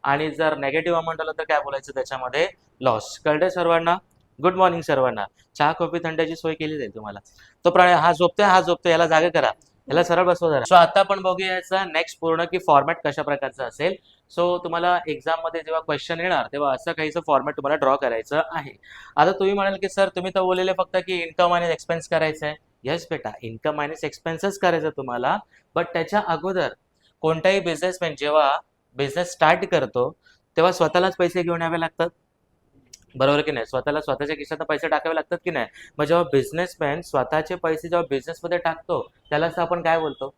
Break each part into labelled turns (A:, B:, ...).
A: आणि जर negative amount आलं तर काय बोलायचं त्याच्यामध्ये लॉस. कळतंय सर्वांना? गुड मॉर्निंग सर्वांना. चहा कॉफी थंड्याची सोय केली जाईल तुम्हाला. तो प्राणी हा झोपतोय, हा झोपतोय, याला जागा करा, याला सरळ बसवा जरा. सो आता आपण बघूया याचा नेक्स्ट पूर्ण की फॉर्मॅट कशा प्रकारचा असेल. सो तुम्हाला एक्झाम मध्ये जेव्हा क्वेश्चन येणार तेव्हा असं काहीचं फॉर्मॅट तुम्हाला ड्रॉ करायचं आहे. आता तुम्ही म्हणाल की सर तुम्ही तर बोललेले फक्त की इन्कम आणि एक्सपेन्स करायचं आहे. येस बेटा, इन्कम मायनस एक्सपेन्सेस करायचं तुम्हाला. बट त्याच्या अगोदर कोणताही बिझनेसमॅन जेव्हा बिझनेस स्टार्ट करतो तेव्हा स्वतःलाच पैसे घेऊन यावे लागतात, बरोबर की नाही? स्वतःला स्वतःच्या खिशात पैसे टाकावे लागतात की नाही? मग जेव्हा बिझनेसमॅन स्वतःचे पैसे जेव्हा बिझनेसमध्ये टाकतो त्यालाच आपण काय बोलतो?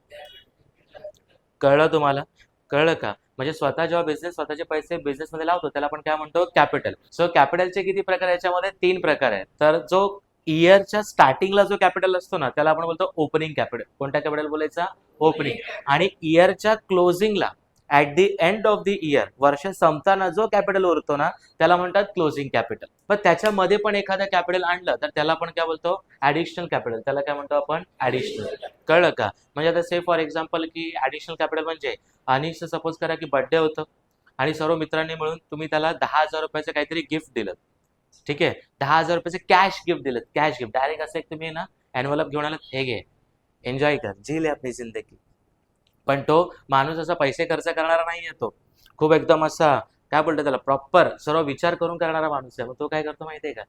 A: कळलं तुम्हाला? कळलं का? म्हणजे स्वतः जेव्हा स्वतःचे पैसे बिझनेसमध्ये लावतो त्याला आपण काय म्हणतो? कॅपिटल. सो कॅपिटलचे किती प्रकार आहे? याच्यामध्ये 3 प्रकार आहेत. तर जो इयरच्या स्टार्टिंगला जो कॅपिटल असतो ना त्याला आपण बोलतो ओपनिंग कॅपिटल. कोणता कॅपिटल बोलायचा? ओपनिंग. आणि इयरच्या क्लोजिंगला at the end of the year, वर्ष संपताना जो कॅपिटल उरतो ना त्याला म्हणतात क्लोजिंग कॅपिटल. पण त्याच्यामध्ये पण एखादं कॅपिटल आणलं तर त्याला आपण काय बोलतो? Additional capital. त्याला काय म्हणतो आपण? ऍडिशनल. कळलं का? म्हणजे आता से फॉर एक्झाम्पल की ऍडिशनल कॅपिटल म्हणजे अनिशचं सपोज करा की बर्थडे होतं आणि सर्व मित्रांनी मिळून तुम्ही त्याला 10,000 रुपयाचं काहीतरी गिफ्ट दिलं. ठीक आहे, 10,000 रुपयाचे कॅश गिफ्ट दिलं. कॅश गिफ्ट डायरेक्ट असं एक तुम्ही ना एनवलप घेऊन आलात, हे घे, एन्जॉय कर, जी ले अपनी जिंदगी. पण तो माणूस असा पैसे खर्च करणारा नाहीये. तो खूप एकदम असा काय बोलतो त्याला प्रॉपर सर्व विचार करून करणारा माणूस आहे. मग तो काय करतो माहितीये का?